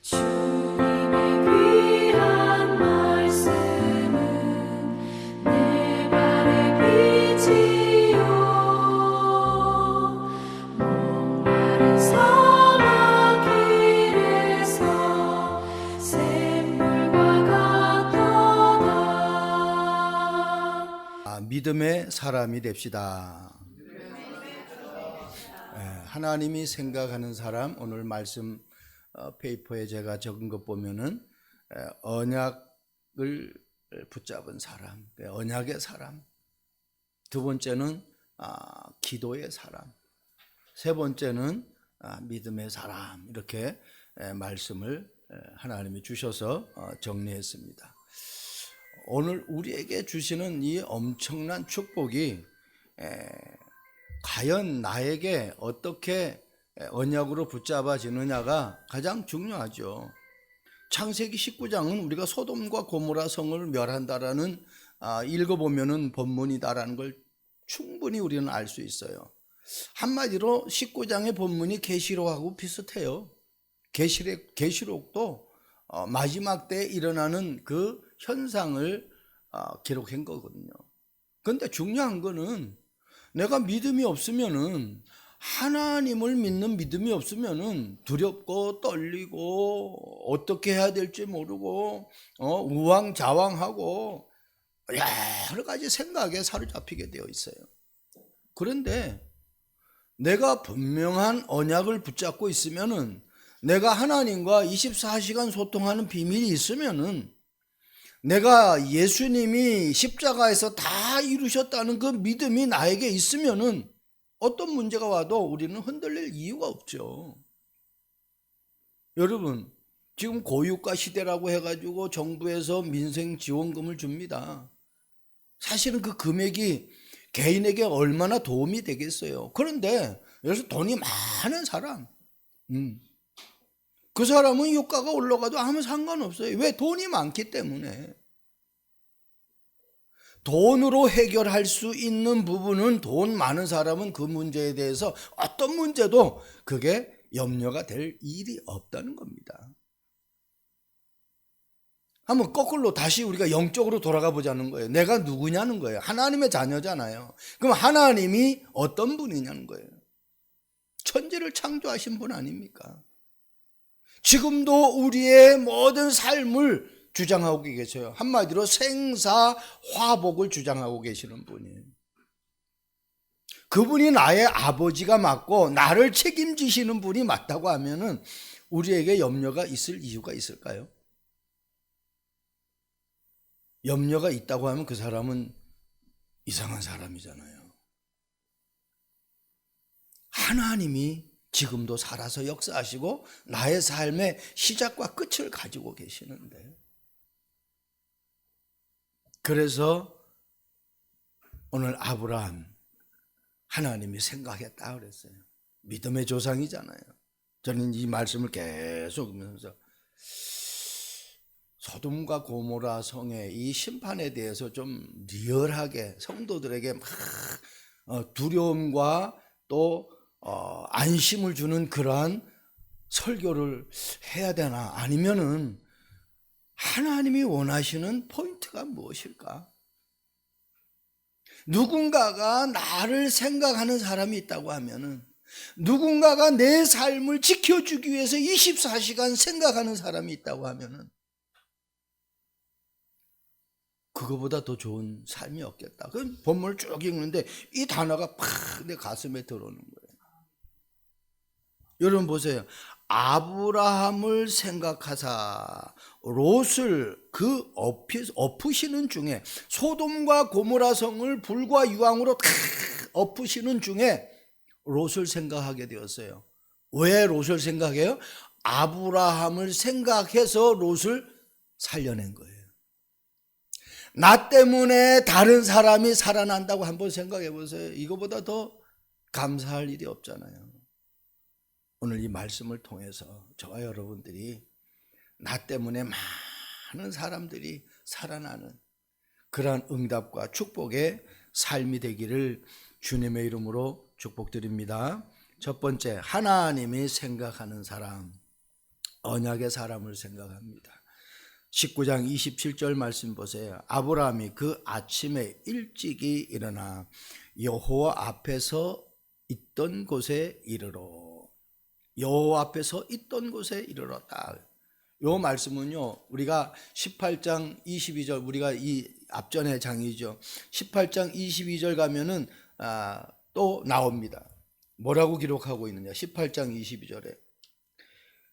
주님의 귀한 말씀은 내 발의 빛이요 목마른 사막 길에서 샘물과 같도다. 믿음의 사람이 됩시다. 하나님이 생각하는 사람, 오늘 말씀 페이퍼에 제가 적은 것 보면은 언약을 붙잡은 사람, 언약의 사람. 두 번째는 기도의 사람. 세 번째는 믿음의 사람. 이렇게 말씀을 하나님이 주셔서 정리했습니다. 오늘 우리에게 주시는 이 엄청난 축복이 과연 나에게 어떻게 언약으로 붙잡아지느냐가 가장 중요하죠. 창세기 19장은 우리가 소돔과 고모라 성을 멸한다라는 읽어보면은 본문이다라는 걸 충분히 우리는 알 수 있어요. 한마디로 19장의 본문이 계시록하고 비슷해요. 계시록도 마지막 때에 일어나는 그 현상을 기록한 거거든요. 그런데 중요한 거는 내가 믿음이 없으면은, 하나님을 믿는 믿음이 없으면은 두렵고 떨리고 어떻게 해야 될지 모르고 우왕좌왕하고 여러 가지 생각에 사로잡히게 되어 있어요. 그런데 내가 분명한 언약을 붙잡고 있으면은, 내가 하나님과 24시간 소통하는 비밀이 있으면은, 내가 예수님이 십자가에서 다 이루셨다는 그 믿음이 나에게 있으면은 어떤 문제가 와도 우리는 흔들릴 이유가 없죠. 여러분, 지금 고유가 시대라고 해가지고 정부에서 민생지원금을 줍니다. 사실은 그 금액이 개인에게 얼마나 도움이 되겠어요. 그런데 여기서 돈이 많은 사람, 그 사람은 유가가 올라가도 아무 상관없어요. 왜? 돈이 많기 때문에. 돈으로 해결할 수 있는 부분은, 돈 많은 사람은 그 문제에 대해서 어떤 문제도 그게 염려가 될 일이 없다는 겁니다. 한번 거꾸로 다시 우리가 영적으로 돌아가 보자는 거예요. 내가 누구냐는 거예요. 하나님의 자녀잖아요. 그럼 하나님이 어떤 분이냐는 거예요. 천지를 창조하신 분 아닙니까? 지금도 우리의 모든 삶을 주장하고 계세요. 한마디로 생사화복을 주장하고 계시는 분이에요. 그분이 나의 아버지가 맞고 나를 책임지시는 분이 맞다고 하면은 우리에게 염려가 있을 이유가 있을까요? 염려가 있다고 하면 그 사람은 이상한 사람이잖아요. 하나님이 지금도 살아서 역사하시고 나의 삶의 시작과 끝을 가지고 계시는데, 그래서 오늘 아브라함 하나님이 생각했다 그랬어요. 믿음의 조상이잖아요. 저는 이 말씀을 계속 보면서 소돔과 고모라 성의 이 심판에 대해서 좀 리얼하게 성도들에게 막 두려움과 또 안심을 주는 그러한 설교를 해야 되나, 아니면은 하나님이 원하시는 포인트가 무엇일까? 누군가가 나를 생각하는 사람이 있다고 하면은, 누군가가 내 삶을 지켜주기 위해서 24시간 생각하는 사람이 있다고 하면은, 그거보다 더 좋은 삶이 없겠다. 그 본문을 쭉 읽는데 이 단어가 팍 내 가슴에 들어오는 거예요. 여러분 보세요. 아브라함을 생각하사 롯을 그 엎으시는 중에, 소돔과 고모라 성을 불과 유황으로 다 엎으시는 중에 롯을 생각하게 되었어요. 왜 롯을 생각해요? 아브라함을 생각해서 롯을 살려낸 거예요. 나 때문에 다른 사람이 살아난다고 한번 생각해 보세요. 이거보다 더 감사할 일이 없잖아요. 오늘 이 말씀을 통해서 저와 여러분들이 나 때문에 많은 사람들이 살아나는 그러한 응답과 축복의 삶이 되기를 주님의 이름으로 축복드립니다. 첫 번째, 하나님이 생각하는 사람. 언약의 사람을 생각합니다. 19장 27절 말씀 보세요. 아브라함이 그 아침에 일찍이 일어나 여호와 앞에서 있던 곳에 이르러, 여호와 앞에서 있던 곳에 이르렀다. 요 말씀은요, 우리가 18장 22절, 우리가 이 앞전의 장이죠. 18장 22절 가면은 또 나옵니다. 뭐라고 기록하고 있느냐? 18장 22절에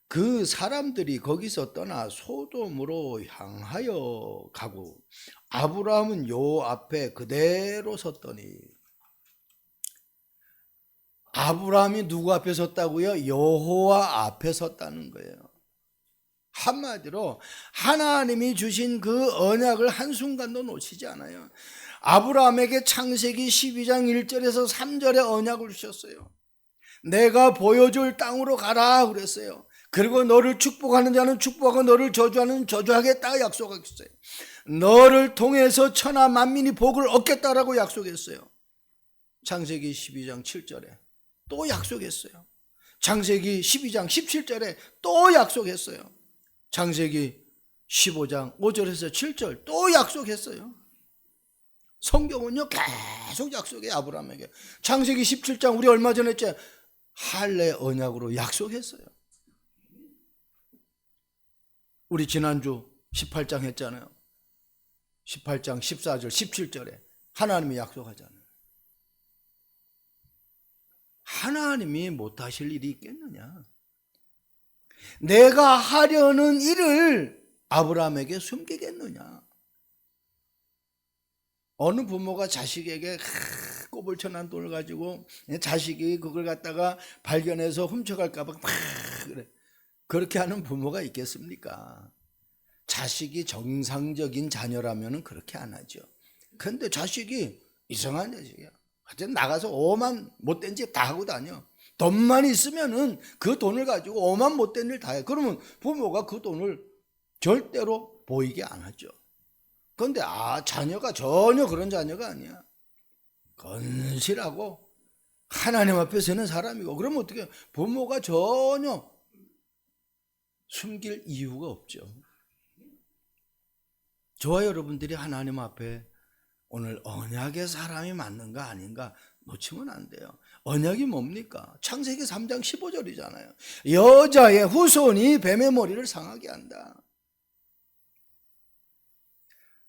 그 사람들이 거기서 떠나 소돔으로 향하여 가고 아브라함은 요 앞에 그대로 섰더니, 아브라함이 누구 앞에 섰다고요? 여호와 앞에 섰다는 거예요. 한마디로 하나님이 주신 그 언약을 한순간도 놓치지 않아요. 아브라함에게 창세기 12장 1절에서 3절의 언약을 주셨어요. 내가 보여줄 땅으로 가라 그랬어요. 그리고 너를 축복하는 자는 축복하고 너를 저주하는 저주하겠다 약속했어요. 너를 통해서 천하 만민이 복을 얻겠다라고 약속했어요. 창세기 12장 7절에 또 약속했어요. 창세기 12장 17절에 또 약속했어요. 창세기 15장 5절에서 7절 또 약속했어요. 성경은요 계속 약속해요. 아브라함에게 창세기 17장 우리 얼마 전에 했죠. 할례 언약으로 약속했어요. 우리 지난주 18장 했잖아요. 18장 14절 17절에 하나님이 약속하잖아요. 하나님이 못하실 일이 있겠느냐? 내가 하려는 일을 아브라함에게 숨기겠느냐? 어느 부모가 자식에게 꼬불천한 돈을 가지고 자식이 그걸 갖다가 발견해서 훔쳐갈까 봐 그래. 그렇게 하는 부모가 있겠습니까? 자식이 정상적인 자녀라면 그렇게 안 하죠. 그런데 자식이 이상한 자식이야. 하여튼 나가서 오만 못된 짓 다 하고 다녀. 돈만 있으면은 그 돈을 가지고 오만 못된 일 다 해. 그러면 부모가 그 돈을 절대로 보이게 안 하죠. 그런데 자녀가 전혀 그런 자녀가 아니야. 건실하고 하나님 앞에 서는 사람이고, 그러면 어떻게 부모가 전혀 숨길 이유가 없죠. 저와 여러분들이 하나님 앞에 오늘 언약의 사람이 맞는가 아닌가 놓치면 안 돼요. 언약이 뭡니까? 창세기 3장 15절이잖아요. 여자의 후손이 뱀의 머리를 상하게 한다.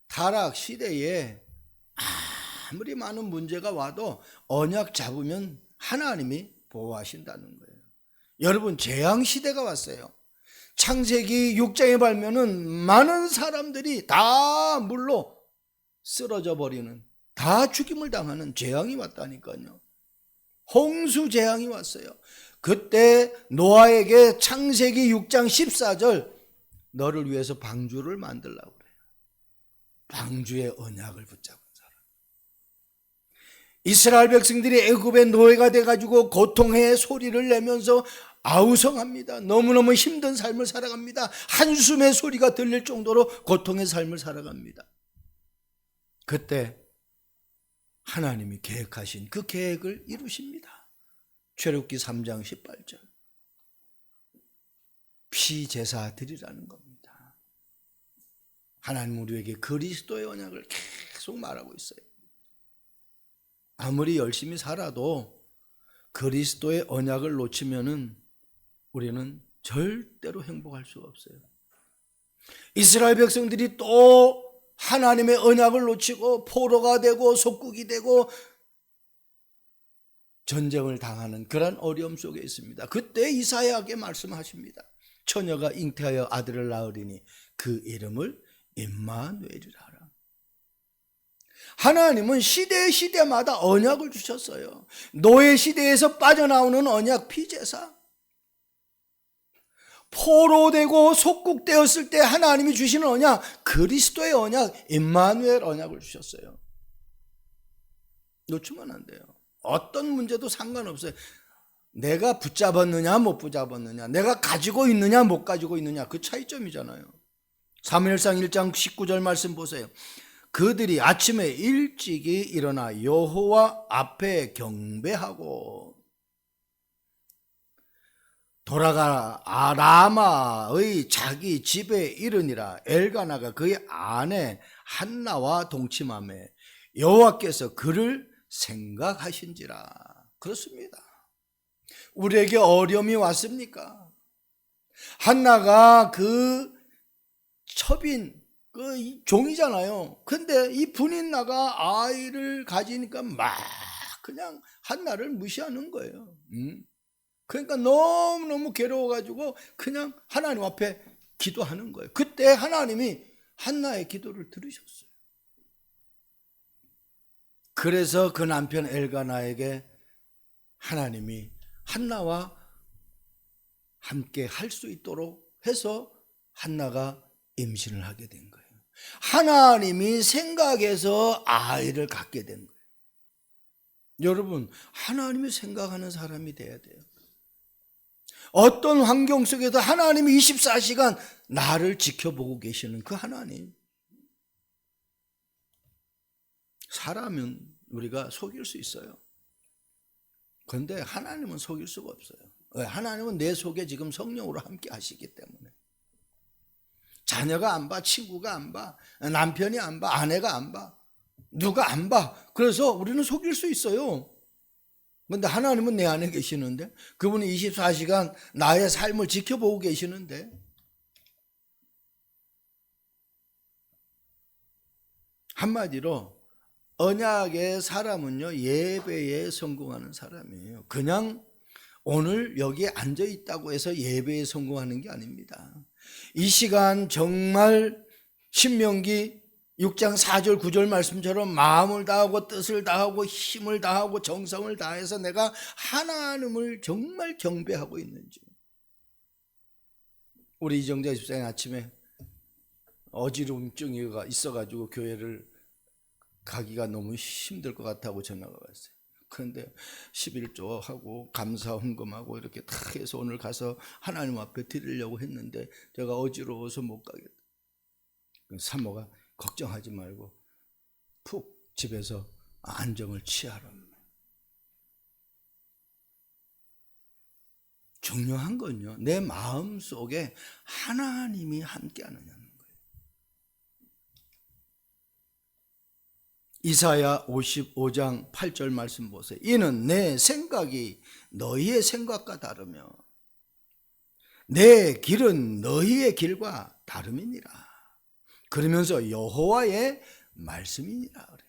타락 시대에 아무리 많은 문제가 와도 언약 잡으면 하나님이 보호하신다는 거예요. 여러분, 재앙 시대가 왔어요. 창세기 6장에 보면은 많은 사람들이 다 물로 쓰러져 버리는, 다 죽임을 당하는 재앙이 왔다니까요. 홍수 재앙이 왔어요. 그때 노아에게 창세기 6장 14절 너를 위해서 방주를 만들라고 그래요. 방주의 언약을 붙잡은 사람. 이스라엘 백성들이 애굽의 노예가 돼가지고 고통의 소리를 내면서 아우성합니다. 너무너무 힘든 삶을 살아갑니다. 한숨의 소리가 들릴 정도로 고통의 삶을 살아갑니다. 그때 하나님이 계획하신 그 계획을 이루십니다. 출애굽기 3장 18절 피제사 드리라는 겁니다. 하나님 우리에게 그리스도의 언약을 계속 말하고 있어요. 아무리 열심히 살아도 그리스도의 언약을 놓치면은 우리는 절대로 행복할 수가 없어요. 이스라엘 백성들이 또 하나님의 언약을 놓치고 포로가 되고 속국이 되고 전쟁을 당하는 그런 어려움 속에 있습니다. 그때 이사야에게 말씀하십니다. 처녀가 잉태하여 아들을 낳으리니 그 이름을 임마누엘이라 하라. 하나님은 시대마다 언약을 주셨어요. 노예 시대에서 빠져나오는 언약 피제사, 포로되고 속국되었을 때 하나님이 주시는 언약, 그리스도의 언약, 임마누엘 언약을 주셨어요. 놓치면 안 돼요. 어떤 문제도 상관없어요. 내가 붙잡았느냐 못 붙잡았느냐, 내가 가지고 있느냐 못 가지고 있느냐, 그 차이점이잖아요. 사무엘상 1장 19절 말씀 보세요. 그들이 아침에 일찍이 일어나 여호와 앞에 경배하고, 돌아가 라마의 자기 집에 이르니라. 엘가나가 그의 아내 한나와 동침하며 여호와께서 그를 생각하신지라. 그렇습니다. 우리에게 어려움이 왔습니까? 한나가 그 첩인 그 종이잖아요. 근데 이 분인나가 아이를 가지니까 막 그냥 한나를 무시하는 거예요. 그러니까 너무너무 괴로워가지고 그냥 하나님 앞에 기도하는 거예요. 그때 하나님이 한나의 기도를 들으셨어요. 그래서 그 남편 엘가나에게 하나님이 한나와 함께 할 수 있도록 해서 한나가 임신을 하게 된 거예요. 하나님이 생각해서 아이를 갖게 된 거예요. 여러분, 하나님이 생각하는 사람이 돼야 돼요. 어떤 환경 속에서 하나님이 24시간 나를 지켜보고 계시는 그 하나님. 사람은 우리가 속일 수 있어요. 그런데 하나님은 속일 수가 없어요. 왜? 하나님은 내 속에 지금 성령으로 함께 하시기 때문에. 자녀가 안 봐, 친구가 안 봐, 남편이 안 봐, 아내가 안 봐, 누가 안 봐. 그래서 우리는 속일 수 있어요. 그런데 하나님은 내 안에 계시는데, 그분이 24시간 나의 삶을 지켜보고 계시는데, 한마디로 언약의 사람은요, 예배에 성공하는 사람이에요. 그냥 오늘 여기에 앉아 있다고 해서 예배에 성공하는 게 아닙니다. 이 시간 정말 신명기 6장 4절 9절 말씀처럼 마음을 다하고 뜻을 다하고 힘을 다하고 정성을 다해서 내가 하나님을 정말 경배하고 있는지. 우리 이정자 집사님 아침에 어지럼증이 있어가지고 교회를 가기가 너무 힘들 것 같다고 전화가 왔어요. 그런데 11조하고 감사 헌금하고 이렇게 다 해서 오늘 가서 하나님 앞에 드리려고 했는데 제가 어지러워서 못 가겠다. 사모가 걱정하지 말고 푹 집에서 안정을 취하라. 중요한 건요, 내 마음 속에 하나님이 함께 하느냐는 거예요. 이사야 55장 8절 말씀 보세요. 이는 내 생각이 너희의 생각과 다르며 내 길은 너희의 길과 다름이니라. 그러면서 여호와의 말씀이니라 그래요.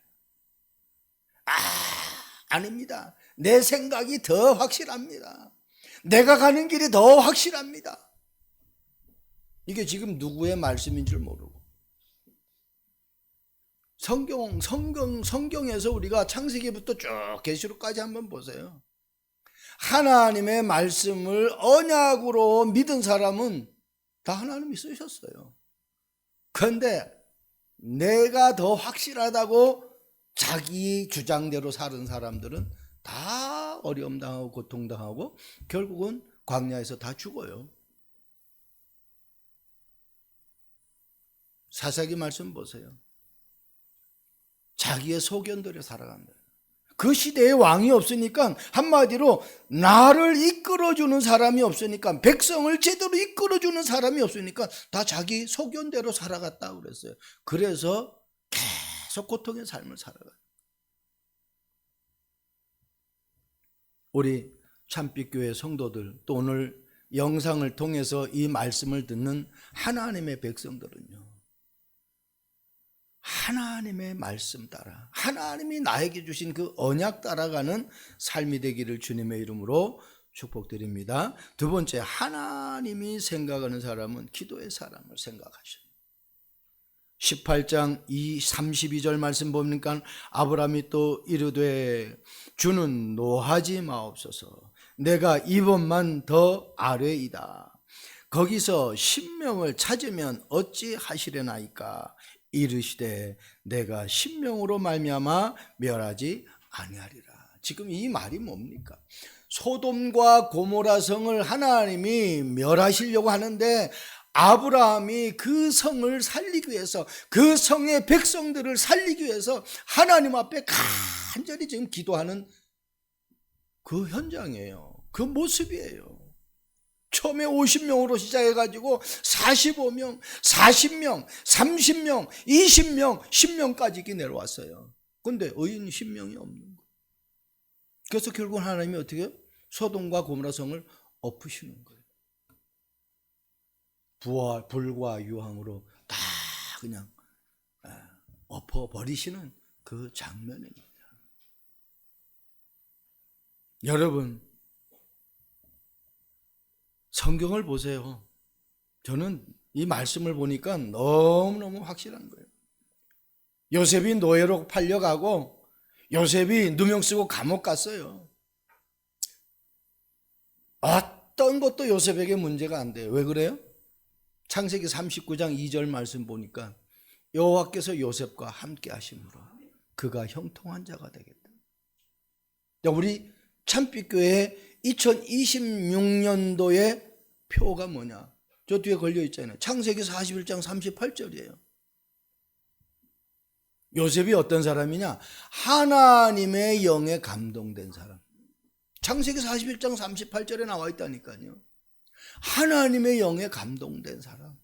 아닙니다. 내 생각이 더 확실합니다. 내가 가는 길이 더 확실합니다. 이게 지금 누구의 말씀인 줄 모르고. 성경에서 우리가 창세기부터 쭉 계시록까지 한번 보세요. 하나님의 말씀을 언약으로 믿은 사람은 다 하나님이 쓰셨어요. 그런데 내가 더 확실하다고 자기 주장대로 사는 사람들은 다 어려움 당하고 고통 당하고 결국은 광야에서 다 죽어요. 사사기 말씀 보세요. 자기의 소견대로 살아간다. 그 시대에 왕이 없으니까, 한마디로 나를 이끌어주는 사람이 없으니까, 백성을 제대로 이끌어주는 사람이 없으니까 다 자기 소견대로 살아갔다고 그랬어요. 그래서 계속 고통의 삶을 살아가요. 우리 참빛교회 성도들, 또 오늘 영상을 통해서 이 말씀을 듣는 하나님의 백성들은요, 하나님의 말씀 따라, 하나님이 나에게 주신 그 언약 따라가는 삶이 되기를 주님의 이름으로 축복드립니다. 두 번째, 하나님이 생각하는 사람은 기도의 사람을 생각하셔요. 18장 32절 말씀 보니까 아브라함이 또 이르되 주는 노하지 마옵소서. 내가 이번만 더 아뢰이다. 거기서 신명을 찾으면 어찌 하시려나이까. 이르시되 내가 신명으로 말미암아 멸하지 아니하리라. 지금 이 말이 뭡니까? 소돔과 고모라 성을 하나님이 멸하시려고 하는데 아브라함이 그 성을 살리기 위해서, 그 성의 백성들을 살리기 위해서 하나님 앞에 간절히 지금 기도하는 그 현장이에요. 그 모습이에요. 처음에 50명으로 시작해가지고 45명, 40명, 30명, 20명, 10명까지 내려왔어요. 근데 의인 10명이 없는 거예요. 그래서 결국은 하나님이 어떻게 해요? 소돔과 고모라 성을 엎으시는 거예요. 불과 유황으로 다 그냥 엎어버리시는 그 장면입니다. 여러분, 성경을 보세요. 저는 이 말씀을 보니까 너무너무 확실한 거예요. 요셉이 노예로 팔려가고 요셉이 누명 쓰고 감옥 갔어요. 어떤 것도 요셉에게 문제가 안 돼요. 왜 그래요? 창세기 39장 2절 말씀 보니까 여호와께서 요셉과 함께 하심으로 그가 형통한 자가 되겠다. 우리 참빛교회 2026년도의 표가 뭐냐? 저 뒤에 걸려 있잖아요. 창세기 41장 38절이에요. 요셉이 어떤 사람이냐? 하나님의 영에 감동된 사람. 창세기 41장 38절에 나와 있다니까요. 하나님의 영에 감동된 사람.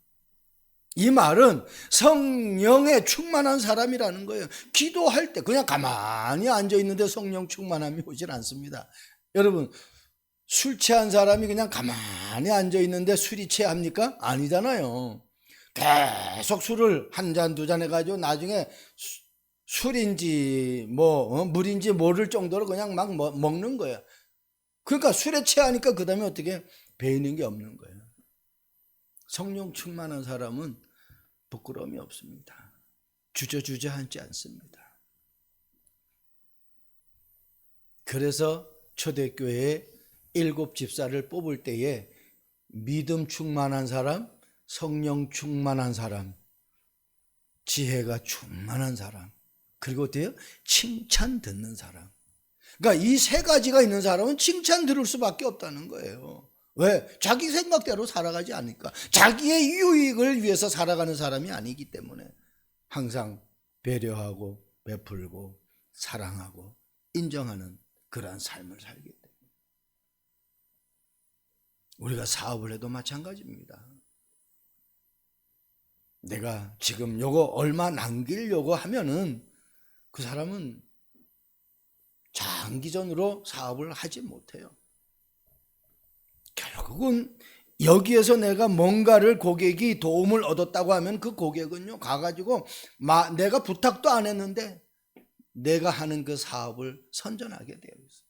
이 말은 성령에 충만한 사람이라는 거예요. 기도할 때 그냥 가만히 앉아 있는데 성령 충만함이 오질 않습니다. 여러분, 술 취한 사람이 그냥 가만히 앉아 있는데 술이 취합니까? 아니잖아요. 계속 술을 한 잔, 두 잔 해가지고 나중에 술인지 물인지 모를 정도로 그냥 막 먹는 거예요. 그러니까 술에 취하니까 그 다음에 어떻게 배이는 게 없는 거예요. 성령 충만한 사람은 부끄러움이 없습니다. 주저주저하지 않습니다. 그래서 초대교회에 7 집사를 뽑을 때에 믿음 충만한 사람, 성령 충만한 사람, 지혜가 충만한 사람, 그리고 어때요? 칭찬 듣는 사람. 그러니까 이 세 가지가 있는 사람은 칭찬 들을 수밖에 없다는 거예요. 왜? 자기 생각대로 살아가지 않으니까. 자기의 유익을 위해서 살아가는 사람이 아니기 때문에 항상 배려하고 베풀고 사랑하고 인정하는 그러한 삶을 살기 때문에. 우리가 사업을 해도 마찬가지입니다. 내가 지금 요거 얼마 남기려고 하면은 그 사람은 장기전으로 사업을 하지 못해요. 결국은 여기에서 내가 뭔가를 고객이 도움을 얻었다고 하면 그 고객은요 가가지고 내가 부탁도 안 했는데 내가 하는 그 사업을 선전하게 되어 있어요.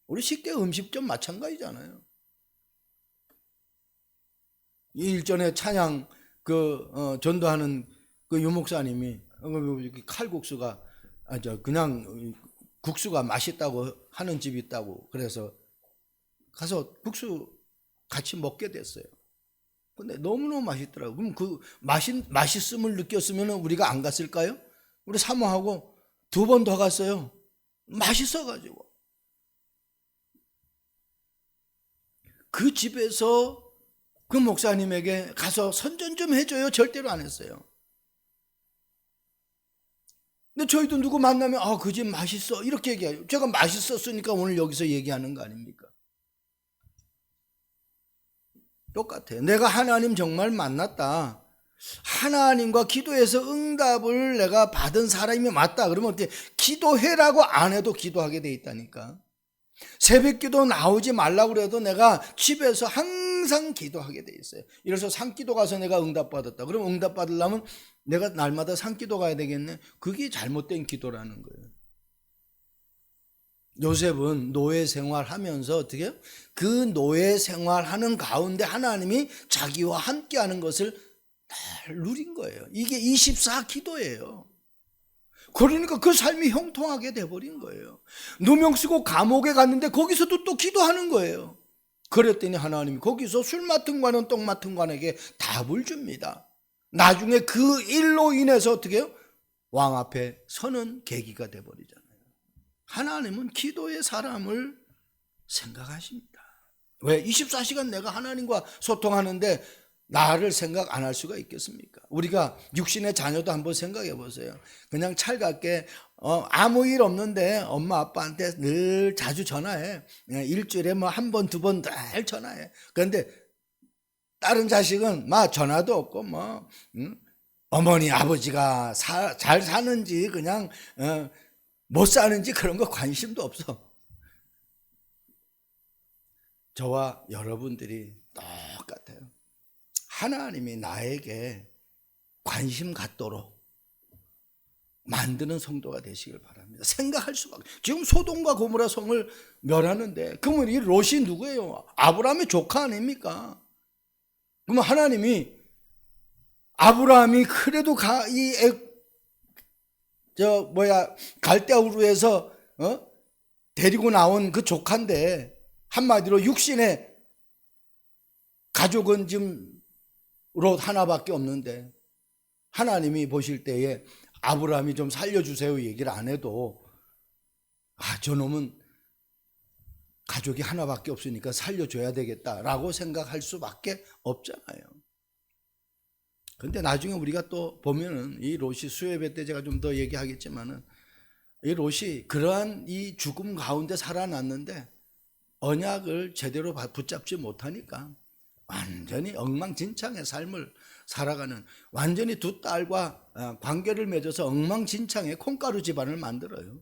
우리 쉽게 음식점 마찬가지잖아요. 이 일전에 찬양 전도하는 그 유목사님이 칼국수가 그냥 국수가 맛있다고 하는 집이 있다고 그래서 가서 국수 같이 먹게 됐어요. 근데 너무너무 맛있더라고요. 그럼 그 맛있음을 느꼈으면 우리가 안 갔을까요? 우리 사모하고 2번 더 갔어요. 맛있어가지고. 그 집에서 그 목사님에게 가서 선전 좀 해줘요. 절대로 안 했어요. 근데 저희도 누구 만나면 그 집 맛있어 이렇게 얘기해요. 제가 맛있었으니까 오늘 여기서 얘기하는 거 아닙니까? 똑같아요. 내가 하나님 정말 만났다. 하나님과 기도해서 응답을 내가 받은 사람이 맞다. 그러면 어떻게 기도해라고 안 해도 기도하게 돼 있다니까. 새벽기도 나오지 말라고 그래도 내가 집에서 항상 기도하게 돼 있어요. 이래서 산기도 가서 내가 응답받았다. 그럼 응답받으려면 내가 날마다 산기도 가야 되겠네. 그게 잘못된 기도라는 거예요. 요셉은 노예 생활하면서 어떻게 해요? 그 노예 생활하는 가운데 하나님이 자기와 함께하는 것을 잘 누린 거예요. 이게 24기도예요. 그러니까 그 삶이 형통하게 돼버린 거예요. 누명 쓰고 감옥에 갔는데 거기서도 또 기도하는 거예요. 그랬더니 하나님이 거기서 술 맡은 관은 똥 맡은 관에게 답을 줍니다. 나중에 그 일로 인해서 어떻게 해요? 왕 앞에 서는 계기가 돼버리잖아요. 하나님은 기도의 사람을 생각하십니다. 왜? 24시간 내가 하나님과 소통하는데 나를 생각 안 할 수가 있겠습니까? 우리가 육신의 자녀도 한번 생각해 보세요. 그냥 찰갑게 아무 일 없는데 엄마 아빠한테 늘 자주 전화해. 일주일에 뭐 1번, 2번 늘 전화해. 그런데 다른 자식은 막 전화도 없고 어머니 아버지가 잘 사는지 그냥 못 사는지 그런 거 관심도 없어. 저와 여러분들이 똑같아요. 하나님이 나에게 관심 갖도록 만드는 성도가 되시길 바랍니다. 생각할 수밖에. 지금 소돔과 고모라 성을 멸하는데 그러면 이 롯이 누구예요? 아브라함의 조카 아닙니까? 그러면 하나님이 아브라함이 그래도 갈대아 우르에서 데리고 나온 그 조카인데, 한마디로 육신의 가족은 지금 롯 하나밖에 없는데 하나님이 보실 때에 아브라함이 좀 살려주세요 얘기를 안 해도 저놈은 가족이 하나밖에 없으니까 살려줘야 되겠다라고 생각할 수밖에 없잖아요. 근데 나중에 우리가 또 보면은 이 롯이 수예배 때 제가 좀 더 얘기하겠지만은 이 롯이 그러한 이 죽음 가운데 살아났는데 언약을 제대로 붙잡지 못하니까 완전히 엉망진창의 삶을 살아가는, 완전히 두 딸과 관계를 맺어서 엉망진창의 콩가루 집안을 만들어요.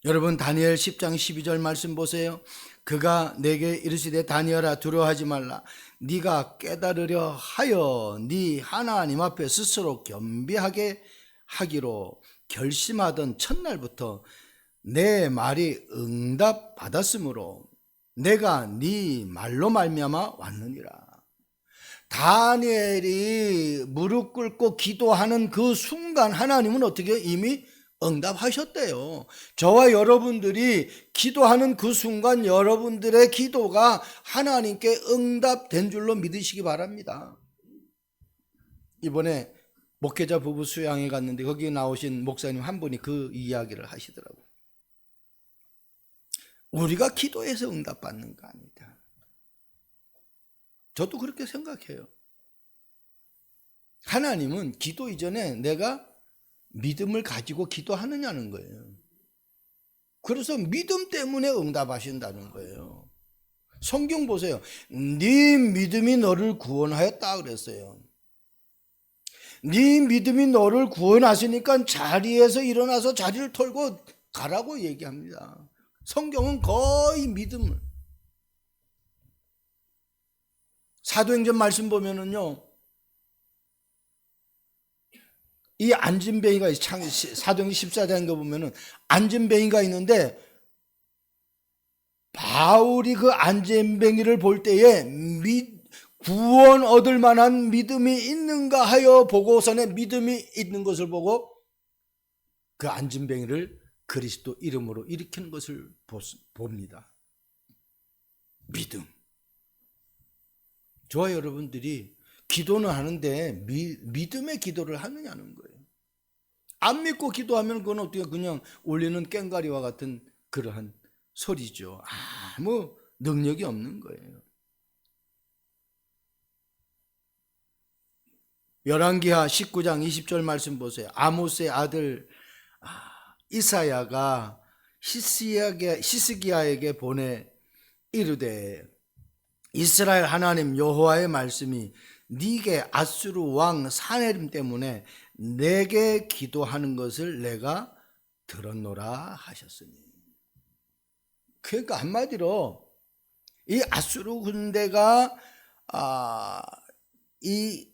여러분 다니엘 10장 12절 말씀 보세요. 그가 내게 이르시되 다니엘아 두려워하지 말라. 네가 깨달으려 하여 네 하나님 앞에 스스로 겸비하게 하기로 결심하던 첫날부터 내 말이 응답받았으므로 내가 네 말로 말미암아 왔느니라. 다니엘이 무릎 꿇고 기도하는 그 순간 하나님은 어떻게 이미 응답하셨대요. 저와 여러분들이 기도하는 그 순간 여러분들의 기도가 하나님께 응답된 줄로 믿으시기 바랍니다. 이번에 목회자 부부 수양회 갔는데 거기 나오신 목사님 한 분이 그 이야기를 하시더라고요. 우리가 기도해서 응답받는 거 아니다. 저도 그렇게 생각해요. 하나님은 기도 이전에 내가 믿음을 가지고 기도하느냐는 거예요. 그래서 믿음 때문에 응답하신다는 거예요. 성경 보세요. 네 믿음이 너를 구원하였다 그랬어요. 네 믿음이 너를 구원하시니까 자리에서 일어나서 자리를 털고 가라고 얘기합니다. 성경은 거의 믿음을. 사도행전 말씀 보면은요, 이 안진뱅이가 사도행전 14장인 거 보면은 안진뱅이가 있는데 바울이 그 안진뱅이를 볼 때에 구원 얻을 만한 믿음이 있는가 하여 보고서는 믿음이 있는 것을 보고 그 안진뱅이를 그리스도 이름으로 일으키는 것을 봅니다. 믿음. 저와 여러분들이 기도는 하는데 믿음의 기도를 하느냐는 거예요. 안 믿고 기도하면 그건 어떻게 그냥 울리는 꽹과리와 같은 그러한 소리죠. 아무 능력이 없는 거예요. 열왕기하 19장 20절 말씀 보세요. 아모스의 아들 이사야가 히스기야에게 보내 이르되 이스라엘 하나님 여호와의 말씀이 네게 아수르 왕 사네림 때문에 내게 기도하는 것을 내가 들었노라 하셨으니. 그러니까 한마디로 이 아수르 군대가 이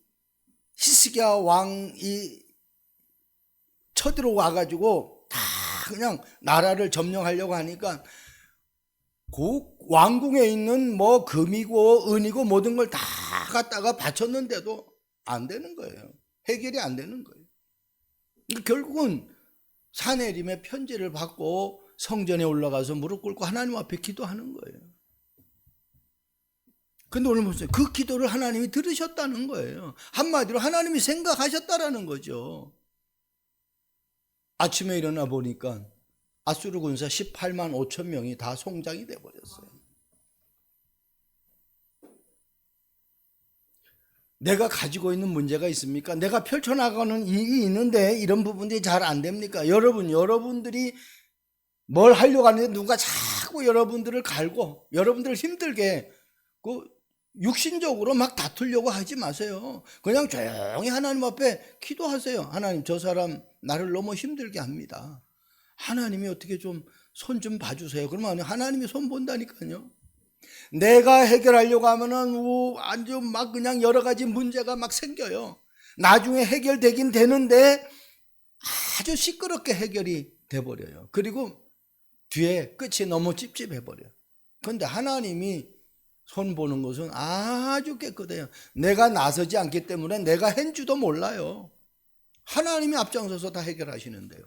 히스기야 왕이 쳐들어 와가지고 다 그냥 나라를 점령하려고 하니까 그 왕궁에 있는 뭐 금이고 은이고 모든 걸 다 갖다가 바쳤는데도 안 되는 거예요. 해결이 안 되는 거예요. 결국은 사내림의 편지를 받고 성전에 올라가서 무릎 꿇고 하나님 앞에 기도하는 거예요. 근데 오늘 보세요. 그 기도를 하나님이 들으셨다는 거예요. 한마디로 하나님이 생각하셨다라는 거죠. 아침에 일어나 보니까 아수르 군사 18만 5천 명이 다 송장이 돼버렸어요. 내가 가지고 있는 문제가 있습니까? 내가 펼쳐나가는 일이 있는데 이런 부분들이 잘 안 됩니까? 여러분들이 뭘 하려고 하는데 누가 자꾸 여러분들을 갈고 여러분들을 힘들게 그 육신적으로 막 다투려고 하지 마세요. 그냥 조용히 하나님 앞에 기도하세요. 하나님, 저 사람 나를 너무 힘들게 합니다. 하나님이 어떻게 좀 손 좀 봐주세요. 그러면 하나님이 손 본다니까요. 내가 해결하려고 하면은 아주 막 그냥 여러 가지 문제가 막 생겨요. 나중에 해결되긴 되는데 아주 시끄럽게 해결이 돼버려요. 그리고 뒤에 끝이 너무 찝찝해버려요. 그런데 하나님이 손 보는 것은 아주 깨끗해요. 내가 나서지 않기 때문에 내가 한 줄도 몰라요. 하나님이 앞장서서 다 해결하시는데요.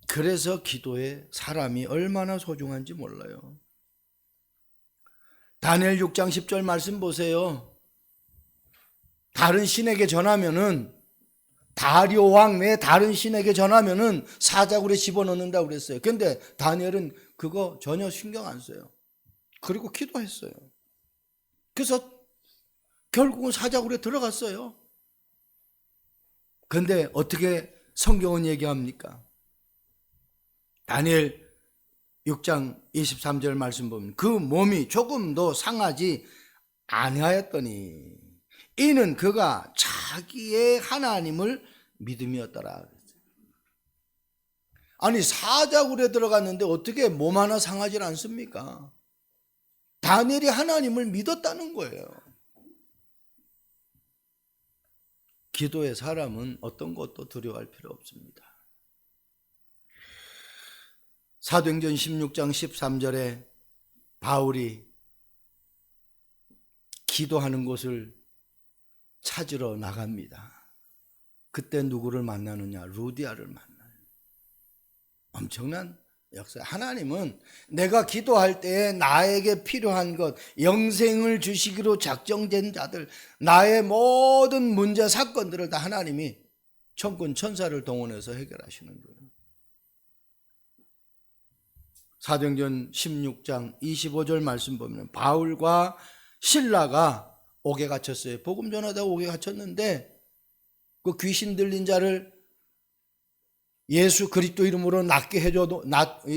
그래서 기도에 사람이 얼마나 소중한지 몰라요. 다니엘 6장 10절 말씀 보세요. 다른 신에게 전하면은, 다리오 왕 외 다른 신에게 전하면은 사자굴에 집어넣는다고 그랬어요. 근데 다니엘은 그거 전혀 신경 안 써요. 그리고 기도했어요. 그래서 결국은 사자굴에 들어갔어요. 근데 어떻게 성경은 얘기합니까? 다니엘 6장 23절 말씀 보면 그 몸이 조금도 상하지 아니하였더니 이는 그가 자기의 하나님을 믿음이었더라. 아니, 사자굴에 들어갔는데 어떻게 몸 하나 상하지 않습니까? 다니엘이 하나님을 믿었다는 거예요. 기도의 사람은 어떤 것도 두려워할 필요 없습니다. 사도행전 16장 13절에 바울이 기도하는 곳을 찾으러 나갑니다. 그때 누구를 만나느냐? 루디아를 만나요. 엄청난 역사. 하나님은 내가 기도할 때에 나에게 필요한 것, 영생을 주시기로 작정된 자들, 나의 모든 문제 사건들을 다 하나님이 천군 천사를 동원해서 해결하시는 거예요. 사도행전 16장 25절 말씀 보면 바울과 실라가 옥에 갇혔어요. 복음 전하다가 옥에 갇혔는데 그 귀신 들린 자를 예수 그리스도 이름으로 낫게 해줘도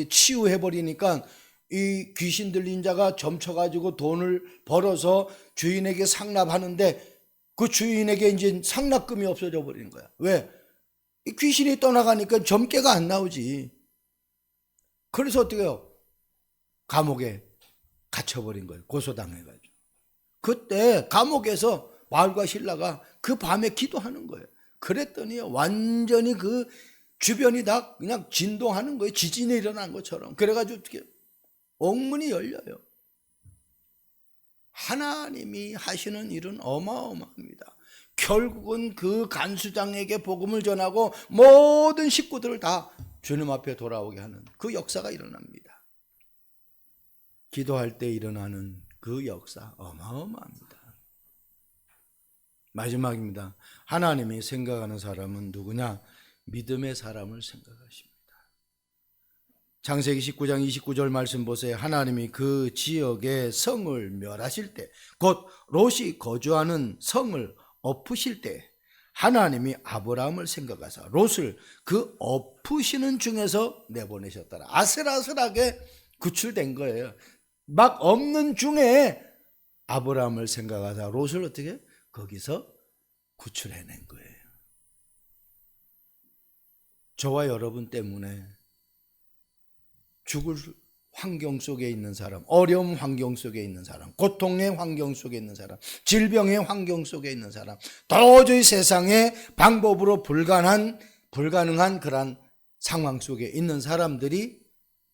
치유해버리니까 이 귀신 들린 자가 점쳐가지고 돈을 벌어서 주인에게 상납하는데 그 주인에게 이제 상납금이 없어져 버리는 거야. 왜? 이 귀신이 떠나가니까 점괘가 안 나오지. 그래서 어떻게 해요? 감옥에 갇혀버린 거예요. 고소당해가지고. 그때 감옥에서 바울과 실라가 그 밤에 기도하는 거예요. 그랬더니 완전히 그 주변이 다 그냥 진동하는 거예요. 지진이 일어난 것처럼. 그래가지고 어떻게 옥문이 열려요. 하나님이 하시는 일은 어마어마합니다. 결국은 그 간수장에게 복음을 전하고 모든 식구들을 다 주님 앞에 돌아오게 하는 그 역사가 일어납니다. 기도할 때 일어나는 그 역사 어마어마합니다. 마지막입니다. 하나님이 생각하는 사람은 누구냐? 믿음의 사람을 생각하십니다. 창세기 19장 29절 말씀 보세요. 하나님이 그 지역의 성을 멸하실 때, 곧 롯이 거주하는 성을 엎으실 때 하나님이 아브라함을 생각하사 롯을 그 엎으시는 중에서 내보내셨더라. 아슬아슬하게 구출된 거예요. 막 없는 중에 아브라함을 생각하사 롯을 어떻게? 거기서 구출해낸 거예요. 저와 여러분 때문에 죽을 환경 속에 있는 사람, 어려움 환경 속에 있는 사람, 고통의 환경 속에 있는 사람, 질병의 환경 속에 있는 사람, 도저히 세상에 방법으로 불가능한 그런 상황 속에 있는 사람들이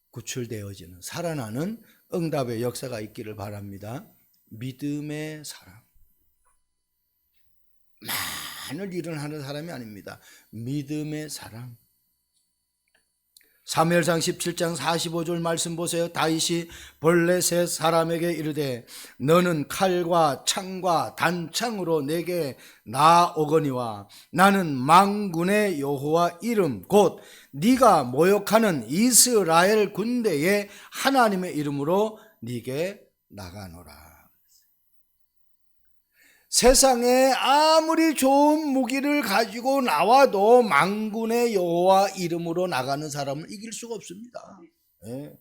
구출되어지는, 살아나는 응답의 역사가 있기를 바랍니다. 믿음의 사람. 많은 일을 하는 사람이 아닙니다. 믿음의 사람. 사무엘상 17장 45절 말씀 보세요. 다윗이 블레셋 사람에게 이르되 너는 칼과 창과 단창으로 내게 나오거니와 나는 만군의 여호와 이름 곧 네가 모욕하는 이스라엘 군대의 하나님의 이름으로 네게 나가노라. 세상에 아무리 좋은 무기를 가지고 나와도 만군의 여호와 이름으로 나가는 사람을 이길 수가 없습니다. 예.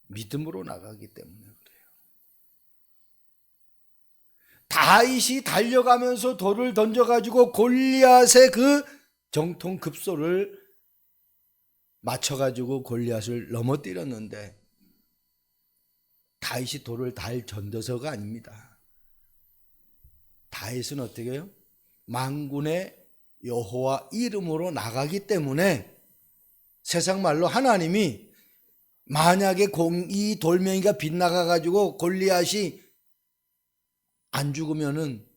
믿음으로 나가기 때문에 그래요. 다윗이 달려가면서 돌을 던져가지고 골리앗의 그 정통 급소를 맞춰가지고 골리앗을 넘어뜨렸는데 다윗이 돌을 달 던져서가 아닙니다. 다윗은 어떻게 해요? 만군의 여호와 이름으로 나가기 때문에 세상 말로 하나님이 만약에 이 돌멩이가 빗나가 가지고 골리앗이 안 죽으면은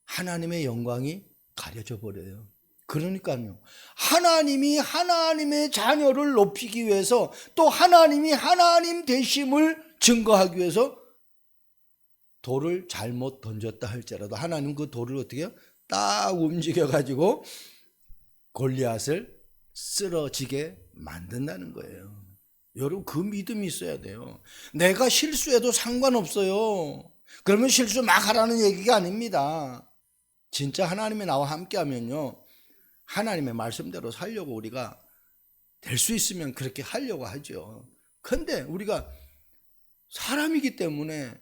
하나님의 영광이 가려져 버려요. 그러니까요. 하나님이 하나님의 자녀를 높이기 위해서 또 하나님이 하나님 되심을 증거하기 위해서 돌을 잘못 던졌다 할지라도 하나님 그 돌을 어떻게 해요? 딱 움직여 가지고 골리앗을 쓰러지게 만든다는 거예요. 여러분 그 믿음이 있어야 돼요. 내가 실수해도 상관없어요. 그러면 실수 막 하라는 얘기가 아닙니다. 진짜 하나님이 나와 함께 하면요, 하나님의 말씀대로 살려고 우리가 될 수 있으면 그렇게 하려고 하죠. 근데 우리가 사람이기 때문에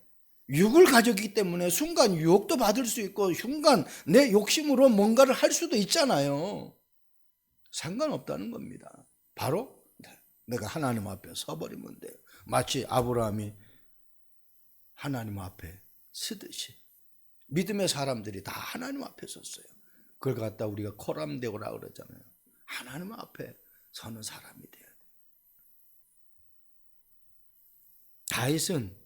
육을 가졌기 때문에 순간 유혹도 받을 수 있고 순간 내 욕심으로 뭔가를 할 수도 있잖아요. 상관없다는 겁니다. 바로 내가 하나님 앞에 서버리면 돼요. 마치 아브라함이 하나님 앞에 서듯이 믿음의 사람들이 다 하나님 앞에 섰어요. 그걸 갖다 우리가 코람데오라 그러잖아요. 하나님 앞에 서는 사람이 돼야 돼요. 다윗은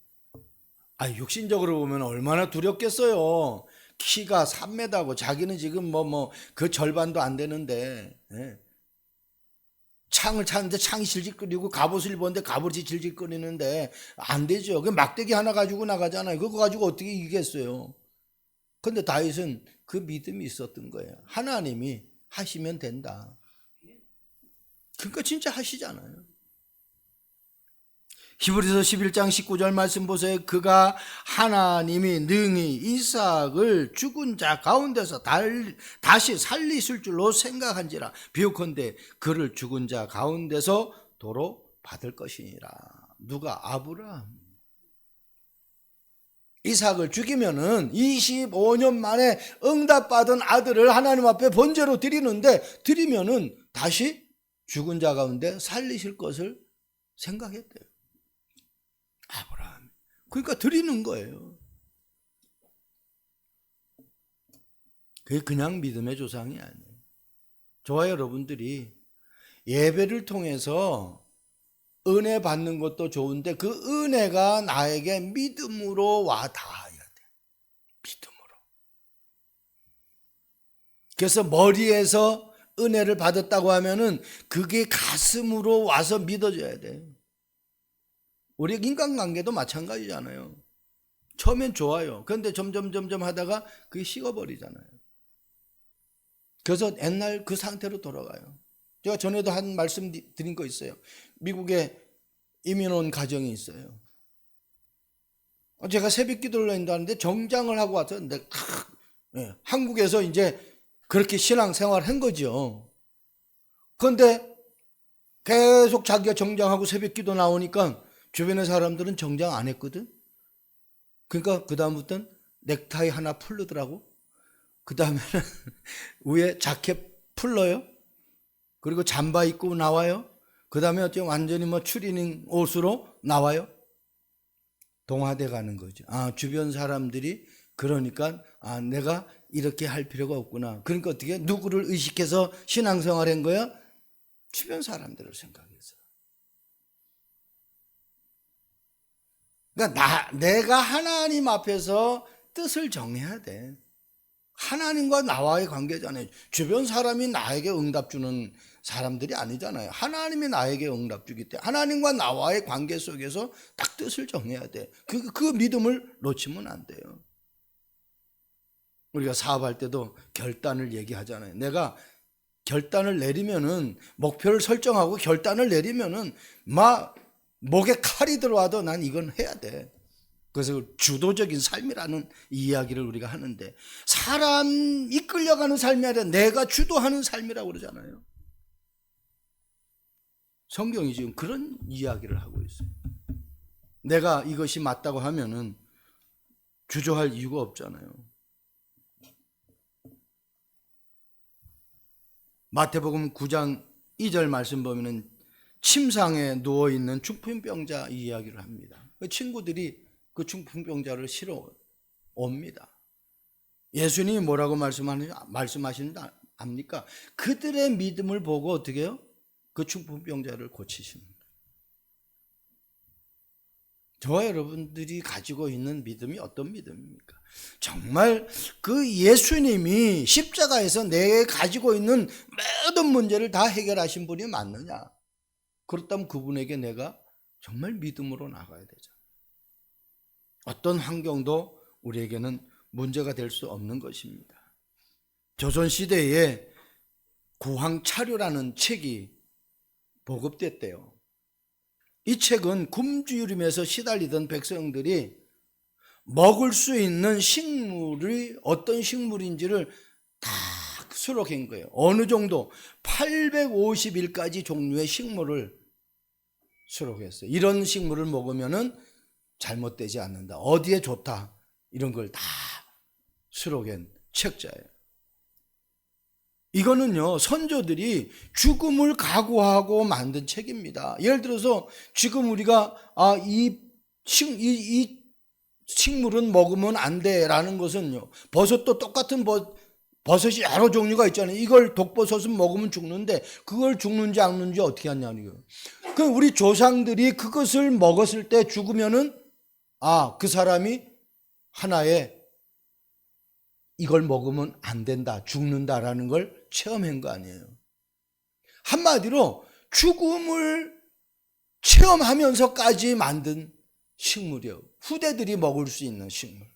육신적으로 보면 얼마나 두렵겠어요. 키가 3m고 자기는 지금 그 절반도 안 되는데, 예. 창을 찾는데 창이 질질거리고 갑옷을 입었는데 갑옷이 질질거리는데 안 되죠. 그 막대기 하나 가지고 나가잖아요. 그거 가지고 어떻게 이기겠어요. 근데 다윗은 그 믿음이 있었던 거예요. 하나님이 하시면 된다. 그러니까 진짜 하시잖아요. 히브리서 11장 19절 말씀 보세요. 그가 하나님이 능히 이삭을 죽은 자 가운데서 다시 살리실 줄로 생각한지라 비옥컨대 그를 죽은 자 가운데서 도로 받을 것이니라. 누가? 아브라함. 이삭을 죽이면은 25년 만에 응답받은 아들을 하나님 앞에 번제로 드리면은 다시 죽은 자 가운데 살리실 것을 생각했대요. 아브라함. 그러니까 드리는 거예요. 그게 그냥 믿음의 조상이 아니에요. 저와 여러분들이 예배를 통해서 은혜 받는 것도 좋은데 그 은혜가 나에게 믿음으로 와 닿아야 돼. 믿음으로. 그래서 머리에서 은혜를 받았다고 하면은 그게 가슴으로 와서 믿어져야 돼. 우리 인간관계도 마찬가지잖아요. 처음엔 좋아요. 그런데 점점 하다가 그게 식어버리잖아요. 그래서 옛날 그 상태로 돌아가요. 제가 전에도 한 말씀 드린 거 있어요. 미국에 이민 온 가정이 있어요. 제가 새벽 기도를 한다는데 정장을 하고 왔었는데 한국에서 이제 그렇게 신앙생활을 한 거죠. 그런데 계속 자기가 정장하고 새벽 기도 나오니까 주변의 사람들은 정장 안 했거든. 그러니까 그 다음부터는 넥타이 하나 풀르더라고. 그 다음에는 위에 자켓 풀러요. 그리고 잠바 입고 나와요. 그 다음에 어쩌면 완전히 추리닝 옷으로 나와요. 동화돼 가는 거죠. 주변 사람들이 그러니까 내가 이렇게 할 필요가 없구나. 그러니까 어떻게 누구를 의식해서 신앙생활 한 거야? 주변 사람들을 생각해서. 그러니까 내가 하나님 앞에서 뜻을 정해야 돼. 하나님과 나와의 관계잖아요. 주변 사람이 나에게 응답 주는 사람들이 아니잖아요. 하나님이 나에게 응답 주기 때문에 하나님과 나와의 관계 속에서 딱 뜻을 정해야 돼. 그 믿음을 놓치면 안 돼요. 우리가 사업할 때도 결단을 얘기하잖아요. 내가 결단을 내리면은 목표를 설정하고 결단을 내리면은 목에 칼이 들어와도 난 이건 해야 돼. 그래서 주도적인 삶이라는 이야기를 우리가 하는데, 사람 이끌려가는 삶이 아니라 내가 주도하는 삶이라고 그러잖아요. 성경이 지금 그런 이야기를 하고 있어요. 내가 이것이 맞다고 하면은 주저할 이유가 없잖아요. 마태복음 9장 2절 말씀 보면은 침상에 누워있는 중풍병자 이야기를 합니다. 그 친구들이 그 중풍병자를 실어 옵니다. 예수님이 뭐라고 말씀하시는지 압니까? 그들의 믿음을 보고 어떻게 해요? 그 중풍병자를 고치시는 거예요. 저와 여러분들이 가지고 있는 믿음이 어떤 믿음입니까? 정말 그 예수님이 십자가에서 내 가지고 있는 모든 문제를 다 해결하신 분이 맞느냐? 그렇다면 그분에게 내가 정말 믿음으로 나가야 되잖아요. 어떤 환경도 우리에게는 문제가 될 수 없는 것입니다. 조선시대에 구황차류라는 책이 보급됐대요. 이 책은 굶주림에서 시달리던 백성들이 먹을 수 있는 식물이 어떤 식물인지를 다 수록한 거예요. 어느 정도 850일까지 종류의 식물을 수록했어요. 이런 식물을 먹으면은 잘못되지 않는다, 어디에 좋다, 이런 걸 다 수록한 책자예요. 이거는요, 선조들이 죽음을 각오하고 만든 책입니다. 예를 들어서 지금 우리가 이 식물은 먹으면 안 돼라는 것은요, 버섯도 똑같은 버섯이 여러 종류가 있잖아요. 이걸 독버섯은 먹으면 죽는데 그걸 죽는지 안 죽는지 어떻게 하냐는 거예요. 그 우리 조상들이 그것을 먹었을 때 죽으면은 그 사람이 하나의 이걸 먹으면 안 된다, 죽는다라는 걸 체험한 거 아니에요. 한마디로 죽음을 체험하면서까지 만든 식물이에요. 후대들이 먹을 수 있는 식물.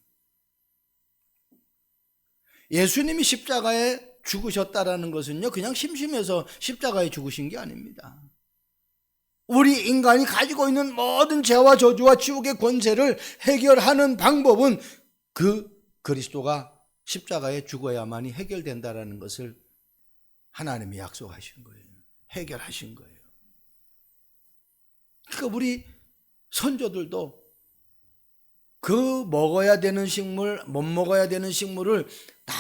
예수님이 십자가에 죽으셨다라는 것은요, 그냥 심심해서 십자가에 죽으신 게 아닙니다. 우리 인간이 가지고 있는 모든 죄와 저주와 지옥의 권세를 해결하는 방법은 그 그리스도가 십자가에 죽어야만이 해결된다라는 것을 하나님이 약속하신 거예요. 해결하신 거예요. 그러니까 우리 선조들도 그 먹어야 되는 식물, 못 먹어야 되는 식물을 다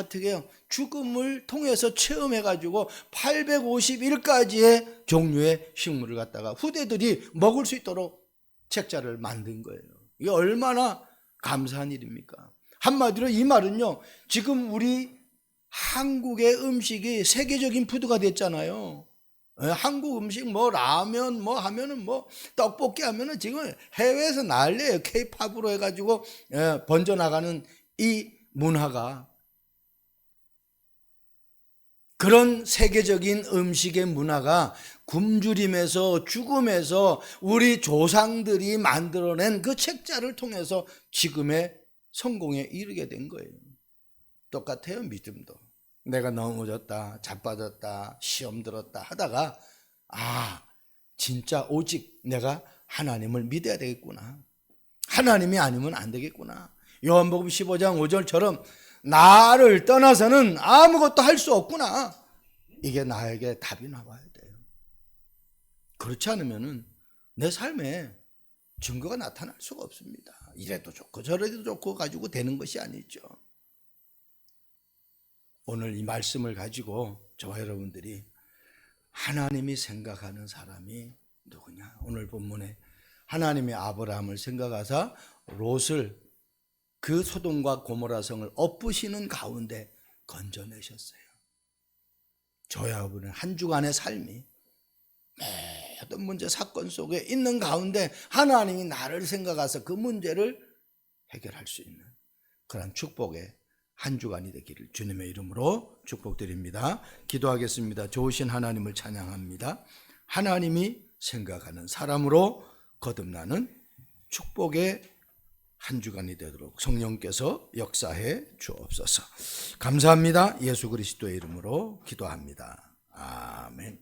어떻게 해요? 죽음을 통해서 체험해가지고 850일까지의 종류의 식물을 갖다가 후대들이 먹을 수 있도록 책자를 만든 거예요. 이게 얼마나 감사한 일입니까? 한마디로 이 말은요, 지금 우리 한국의 음식이 세계적인 푸드가 됐잖아요. 한국 음식 라면 하면은 떡볶이 하면은 지금 해외에서 난리예요. K-팝으로 해가지고 번져나가는 이 문화가. 그런 세계적인 음식의 문화가 굶주림에서 죽음에서 우리 조상들이 만들어낸 그 책자를 통해서 지금의 성공에 이르게 된 거예요. 똑같아요, 믿음도. 내가 넘어졌다, 자빠졌다, 시험 들었다 하다가 진짜 오직 내가 하나님을 믿어야 되겠구나, 하나님이 아니면 안 되겠구나. 요한복음 15장 5절처럼 나를 떠나서는 아무것도 할 수 없구나, 이게 나에게 답이 나와야 돼요. 그렇지 않으면 내 삶에 증거가 나타날 수가 없습니다. 이래도 좋고 저래도 좋고 가지고 되는 것이 아니죠. 오늘 이 말씀을 가지고 저와 여러분들이 하나님이 생각하는 사람이 누구냐? 오늘 본문에 하나님이 아브라함을 생각하사 롯을 그 소돔과 고모라 성을 엎으시는 가운데 건져내셨어요. 저와 여러분은 한 주간의 삶이 어떤 문제 사건 속에 있는 가운데 하나님이 나를 생각하사 그 문제를 해결할 수 있는 그런 축복의 한 주간이 되기를 주님의 이름으로 축복드립니다. 기도하겠습니다. 좋으신 하나님을 찬양합니다. 하나님이 생각하는 사람으로 거듭나는 축복의 한 주간이 되도록 성령께서 역사해 주옵소서. 감사합니다. 예수 그리스도의 이름으로 기도합니다. 아멘.